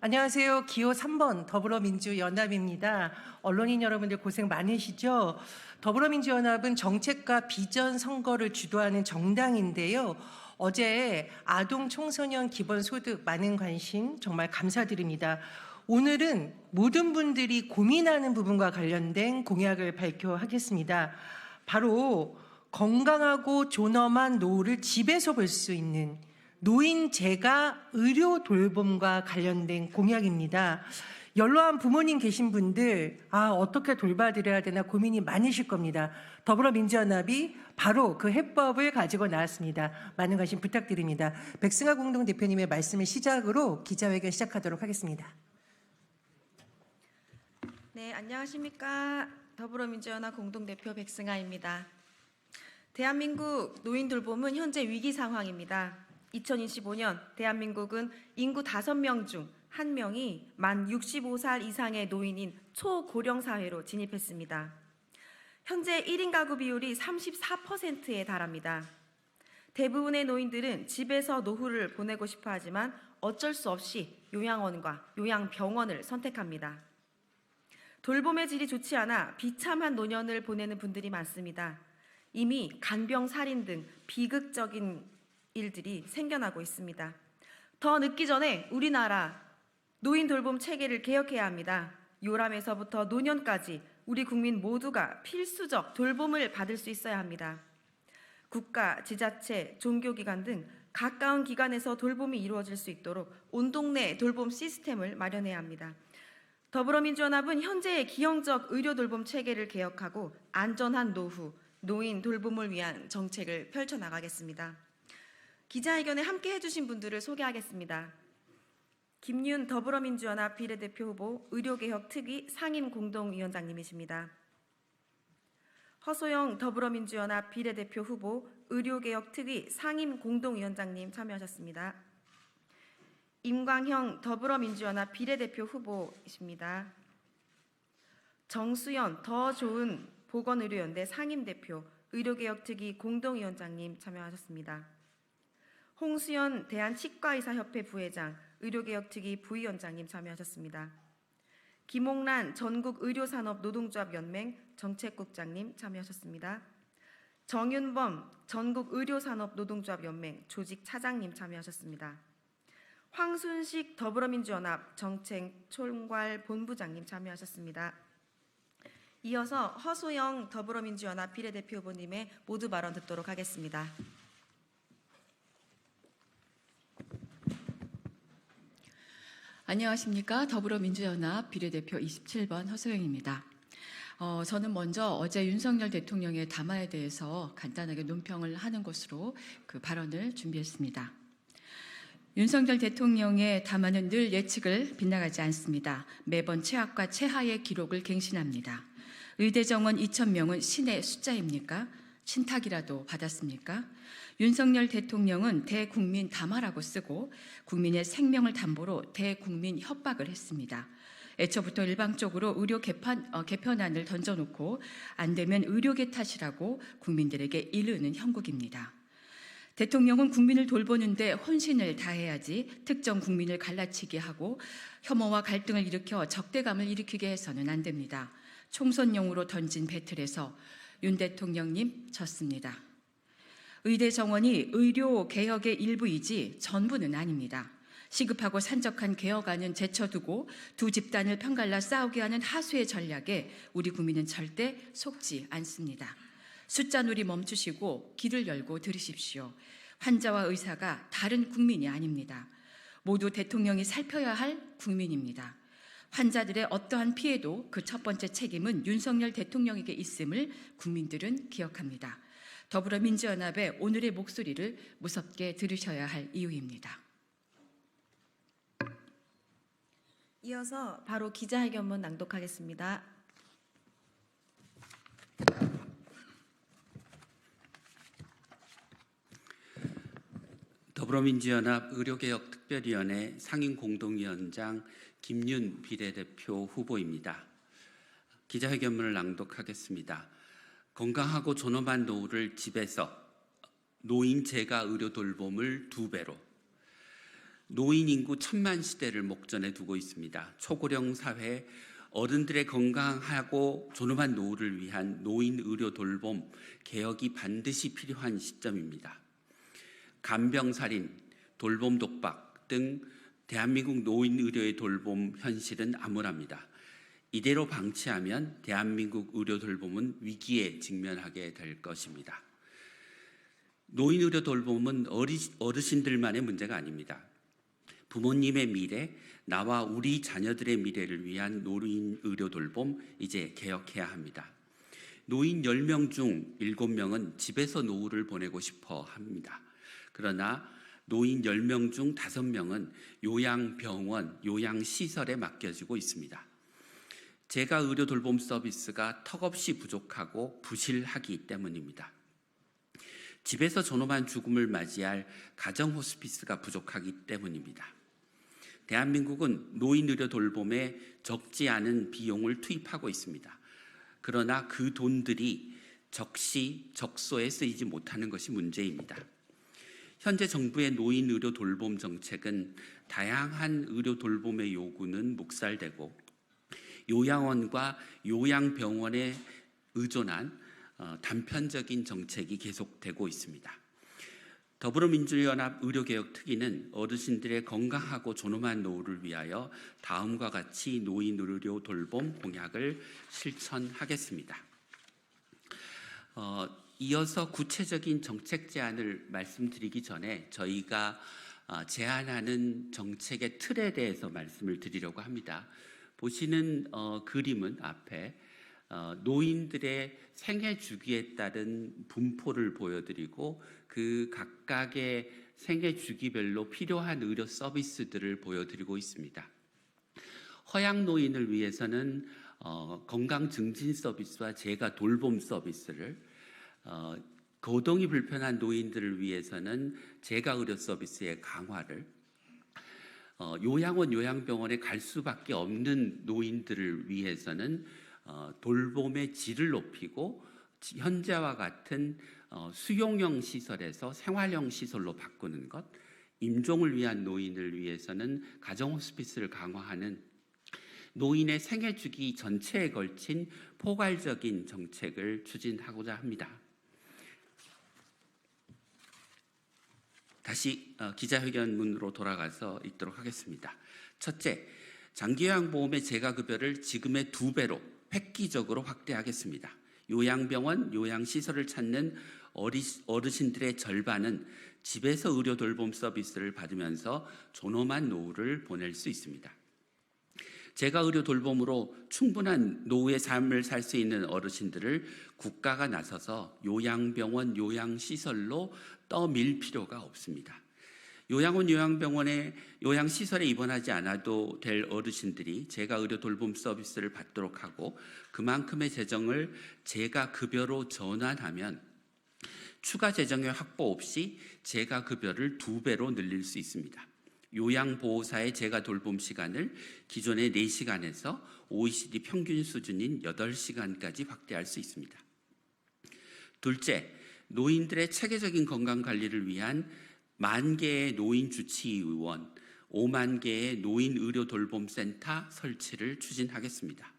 안녕하세요. 기호 3번 더불어민주연합입니다. 언론인 여러분들 고생 많으시죠? 더불어민주연합은 정책과 비전 선거를 주도하는 정당인데요. 어제 아동 청소년 기본소득 많은 관심 정말 감사드립니다. 오늘은 모든 분들이 고민하는 부분과 관련된 공약을 발표하겠습니다. 바로 건강하고 존엄한 노후를 집에서 볼 수 있는 노인재가 의료 돌봄과 관련된 공약입니다. 연로한 부모님 계신 분들 어떻게 돌봐드려야 되나 고민이 많으실 겁니다. 더불어민주연합이 바로 그 해법을 가지고 나왔습니다. 많은 관심 부탁드립니다. 백승아 공동대표님의 말씀을 시작으로 기자회견 시작하도록 하겠습니다. 네, 안녕하십니까. 더불어민주연합 공동대표 백승아입니다. 대한민국 노인 돌봄은 현재 위기 상황입니다. 2025년 대한민국은 인구 5명 중 1명이 만 65살 이상의 노인인 초고령 사회로 진입했습니다. 현재 1인 가구 비율이 34%에 달합니다. 대부분의 노인들은 집에서 노후를 보내고 싶어 하지만 어쩔 수 없이 요양원과 요양병원을 선택합니다. 돌봄의 질이 좋지 않아 비참한 노년을 보내는 분들이 많습니다. 이미 간병, 살인 등 비극적인 일들이 생겨나고 있습니다. 더 늦기 전에 우리나라 노인 돌봄 체계를 개혁해야 합니다. 요람에서부터 노년까지 우리 국민 모두가 필수적 돌봄을 받을 수 있어야 합니다. 국가, 지자체, 종교기관 등 가까운 기관에서 돌봄이 이루어질 수 있도록 온 동네 돌봄 시스템을 마련해야 합니다. 더불어민주연합은 현재의 기형적 의료 돌봄 체계를 개혁하고 안전한 노후, 노인 돌봄을 위한 정책을 펼쳐나가겠습니다. 기자회견에 함께 해주신 분들을 소개하겠습니다. 김윤 더불어민주연합 비례대표 후보 의료개혁 특위 상임공동위원장님이십니다. 허소영 더불어민주연합 비례대표 후보 의료개혁 특위 상임공동위원장님 참여하셨습니다. 임광형 더불어민주연합 비례대표 후보이십니다. 정수연 더 좋은 보건의료연대 상임대표 의료개혁특위 공동위원장님 참여하셨습니다. 홍수연 대한치과의사협회 부회장 의료개혁특위 부위원장님 참여하셨습니다. 김홍란 전국의료산업노동조합연맹 정책국장님 참여하셨습니다. 정윤범 전국의료산업노동조합연맹 조직차장님 참여하셨습니다. 황순식 더불어민주연합 정책총괄본부장님 참여하셨습니다. 이어서 허소영 더불어민주연합 비례대표 후보님의 모두 발언 듣도록 하겠습니다. 안녕하십니까. 더불어민주연합 비례대표 27번 허소영입니다. 저는 먼저 어제 윤석열 대통령의 담화에 대해서 간단하게 논평을 하는 것으로 그 발언을 준비했습니다. 윤석열 대통령의 담화는 늘 예측을 빗나가지 않습니다. 매번 최악과 최하의 기록을 갱신합니다. 의대 정원 2,000명은 신의 숫자입니까? 신탁이라도 받았습니까? 윤석열 대통령은 대국민 담화라고 쓰고 국민의 생명을 담보로 대국민 협박을 했습니다. 애초부터 일방적으로 의료 개편안을 던져놓고 안 되면 의료계 탓이라고 국민들에게 이르는 형국입니다. 대통령은 국민을 돌보는데 혼신을 다해야지 특정 국민을 갈라치게 하고 혐오와 갈등을 일으켜 적대감을 일으키게 해서는 안 됩니다. 총선용으로 던진 배틀에서 윤 대통령님 졌습니다. 의대 정원이 의료 개혁의 일부이지 전부는 아닙니다. 시급하고 산적한 개혁안은 제쳐두고 두 집단을 편갈라 싸우게 하는 하수의 전략에 우리 국민은 절대 속지 않습니다. 숫자놀이 멈추시고 귀를 열고 들으십시오. 환자와 의사가 다른 국민이 아닙니다. 모두 대통령이 살펴야 할 국민입니다. 환자들의 어떠한 피해도 그 첫 번째 책임은 윤석열 대통령에게 있음을 국민들은 기억합니다. 더불어민주연합의 오늘의 목소리를 무섭게 들으셔야 할 이유입니다. 이어서 바로 기자회견문 낭독하겠습니다. 더불어민주연합 의료개혁특별위원회 상임공동위원장 김윤 비례대표 후보입니다. 기자회견문을 낭독하겠습니다. 건강하고 존엄한 노후를 집에서, 노인 재가 의료 돌봄을 2배로. 노인 인구 1000만 시대를 목전에 두고 있습니다. 초고령 사회, 어른들의 건강하고 존엄한 노후를 위한 노인 의료 돌봄 개혁이 반드시 필요한 시점입니다. 간병살인, 돌봄 독박 등 대한민국 노인 의료의 돌봄 현실은 암울합니다. 이대로 방치하면 대한민국 의료 돌봄은 위기에 직면하게 될 것입니다. 노인 의료 돌봄은 어르신들만의 문제가 아닙니다. 부모님의 미래, 나와 우리 자녀들의 미래를 위한 노인 의료 돌봄 이제 개혁해야 합니다. 노인 10명 중 7명은 집에서 노후를 보내고 싶어 합니다. 그러나 노인 10명 중 5명은 요양병원, 요양시설에 맡겨지고 있습니다. 재가 의료 돌봄 서비스가 턱없이 부족하고 부실하기 때문입니다. 집에서 존엄한 죽음을 맞이할 가정 호스피스가 부족하기 때문입니다. 대한민국은 노인 의료 돌봄에 적지 않은 비용을 투입하고 있습니다. 그러나 그 돈들이 적소에 쓰이지 못하는 것이 문제입니다. 현재 정부의 노인 의료 돌봄 정책은 다양한 의료 돌봄의 요구는 묵살되고 요양원과 요양병원에 의존한 단편적인 정책이 계속되고 있습니다. 더불어민주연합 의료개혁특위는 어르신들의 건강하고 존엄한 노후를 위하여 다음과 같이 노인 의료 돌봄 공약을 실천하겠습니다. 이어서 구체적인 정책 제안을 말씀드리기 전에 저희가 제안하는 정책의 틀에 대해서 말씀을 드리려고 합니다. 보시는 그림은 앞에 노인들의 생애 주기에 따른 분포를 보여드리고 그 각각의 생애 주기별로 필요한 의료 서비스들을 보여드리고 있습니다. 허양 노인을 위해서는 건강 증진 서비스와 재가 돌봄 서비스를, 거동이 불편한 노인들을 위해서는 재가 의료 서비스의 강화를, 요양원, 요양병원에 갈 수밖에 없는 노인들을 위해서는 돌봄의 질을 높이고 현재와 같은 수용형 시설에서 생활형 시설로 바꾸는 것, 임종을 위한 노인을 위해서는 가정 호스피스를 강화하는 노인의 생애 주기 전체에 걸친 포괄적인 정책을 추진하고자 합니다. 다시 기자회견문으로 돌아가서 읽도록 하겠습니다. 첫째, 장기요양보험의 재가급여를 지금의 2배로 획기적으로 확대하겠습니다. 요양병원, 요양시설을 찾는 어르신들의 절반은 집에서 의료 돌봄 서비스를 받으면서 존엄한 노후를 보낼 수 있습니다. 재가 의료 돌봄으로 충분한 노후의 삶을 살 수 있는 어르신들을 국가가 나서서 요양병원, 요양시설로 떠밀 필요가 없습니다. 요양원, 요양병원에, 요양시설에 입원하지 않아도 될 어르신들이 재가 의료 돌봄 서비스를 받도록 하고 그만큼의 재정을 재가 급여로 전환하면 추가 재정의 확보 없이 재가 급여를 2배로 늘릴 수 있습니다. 요양보호사의 재가 돌봄 시간을 기존의 4시간에서 OECD 평균 수준인 8시간까지 확대할 수 있습니다. 둘째, 노인들의 체계적인 건강관리를 위한 10,000개의 노인주치의원, 5만 개의 노인의료돌봄센터 설치를 추진하겠습니다.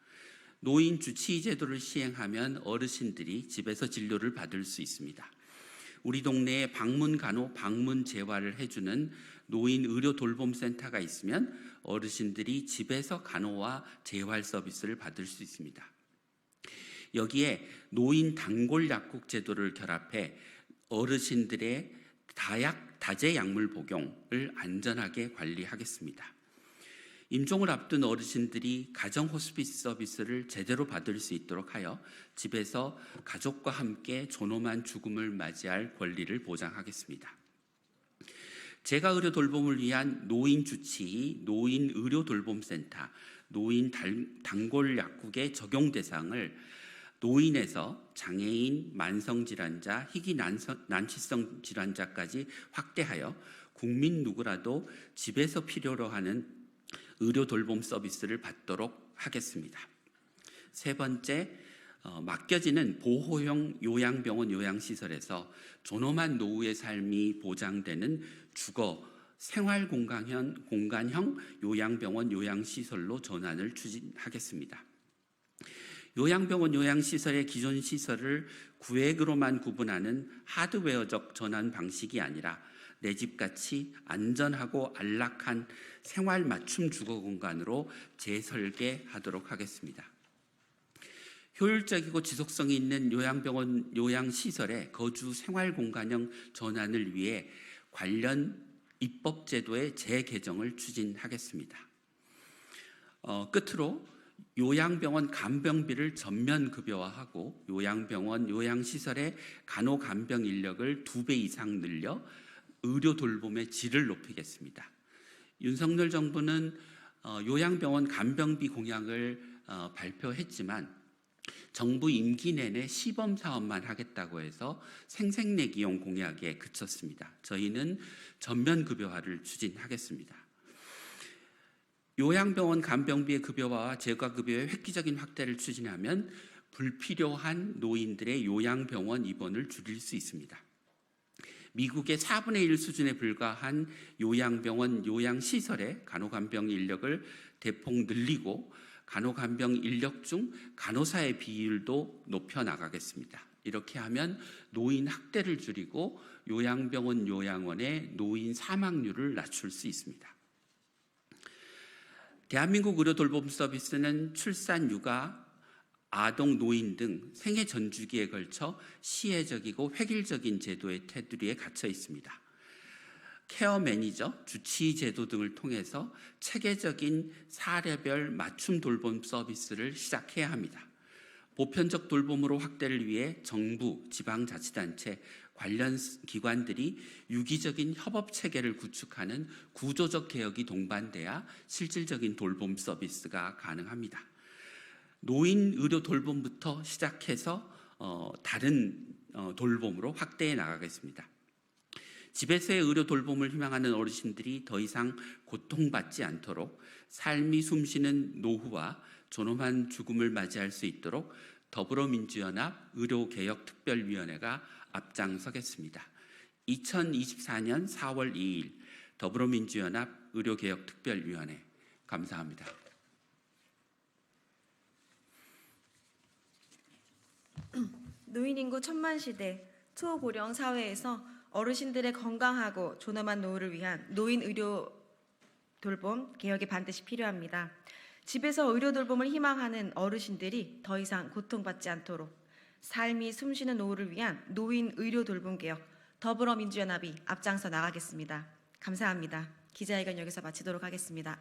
노인주치의 제도를 시행하면 어르신들이 집에서 진료를 받을 수 있습니다. 우리 동네에 방문간호, 방문재활을 해주는 노인의료돌봄센터가 있으면 어르신들이 집에서 간호와 재활 서비스를 받을 수 있습니다. 여기에 노인 단골 약국 제도를 결합해 어르신들의 다제 약물 복용을 안전하게 관리하겠습니다. 임종을 앞둔 어르신들이 가정 호스피스 서비스를 제대로 받을 수 있도록 하여 집에서 가족과 함께 존엄한 죽음을 맞이할 권리를 보장하겠습니다. 재가 의료 돌봄을 위한 노인 주치의, 노인 의료 돌봄센터, 노인 단골 약국의 적용 대상을 노인에서 장애인, 만성질환자, 희귀 난치성 질환자까지 확대하여 국민 누구라도 집에서 필요로 하는 의료 돌봄 서비스를 받도록 하겠습니다. 세 번째, 맡겨지는 보호형 요양병원 요양시설에서 존엄한 노후의 삶이 보장되는 주거 생활공간형 요양병원 요양시설로 전환을 추진하겠습니다. 요양병원 요양시설의 기존 시설을 구획으로만 구분하는 하드웨어적 전환 방식이 아니라 내 집같이 안전하고 안락한 생활 맞춤 주거 공간으로 재설계하도록 하겠습니다. 효율적이고 지속성이 있는 요양병원 요양시설의 거주 생활 공간형 전환을 위해 관련 입법 제도의 재개정을 추진하겠습니다. 끝으로 요양병원 간병비를 전면 급여화하고 요양병원 요양시설의 간호간병 인력을 2배 이상 늘려 의료 돌봄의 질을 높이겠습니다. 윤석열 정부는 요양병원 간병비 공약을 발표했지만 정부 임기 내내 시범 사업만 하겠다고 해서 생색내기용 공약에 그쳤습니다. 저희는 전면 급여화를 추진하겠습니다. 요양병원 간병비의 급여화와 재가급여의 획기적인 확대를 추진하면 불필요한 노인들의 요양병원 입원을 줄일 수 있습니다. 미국의 4분의 1 수준에 불과한 요양병원 요양시설의 간호간병 인력을 대폭 늘리고 간호간병 인력 중 간호사의 비율도 높여나가겠습니다. 이렇게 하면 노인 학대를 줄이고 요양병원 요양원의 노인 사망률을 낮출 수 있습니다. 대한민국 의료 돌봄 서비스는 출산, 육아, 아동, 노인 등 생애 전주기에 걸쳐 시혜적이고 획일적인 제도의 테두리에 갇혀 있습니다. 케어 매니저, 주치의 제도 등을 통해서 체계적인 사례별 맞춤 돌봄 서비스를 시작해야 합니다. 보편적 돌봄으로 확대를 위해 정부, 지방자치단체, 관련 기관들이 유기적인 협업 체계를 구축하는 구조적 개혁이 동반돼야 실질적인 돌봄 서비스가 가능합니다. 노인 의료 돌봄부터 시작해서 다른 돌봄으로 확대해 나가겠습니다. 집에서의 의료 돌봄을 희망하는 어르신들이 더 이상 고통받지 않도록 삶이 숨쉬는 노후와 존엄한 죽음을 맞이할 수 있도록 더불어민주연합 의료개혁특별위원회가 앞장서겠습니다. 2024년 4월 2일 더불어민주연합 의료개혁특별위원회 감사합니다. 노인 인구 천만 시대 초고령 사회에서 어르신들의 건강하고 존엄한 노후를 위한 노인 의료 돌봄 개혁이 반드시 필요합니다. 집에서 의료 돌봄을 희망하는 어르신들이 더 이상 고통받지 않도록 삶이 숨쉬는 노후를 위한 노인 의료 돌봄 개혁 더불어민주연합이 앞장서 나가겠습니다. 감사합니다. 기자회견 여기서 마치도록 하겠습니다.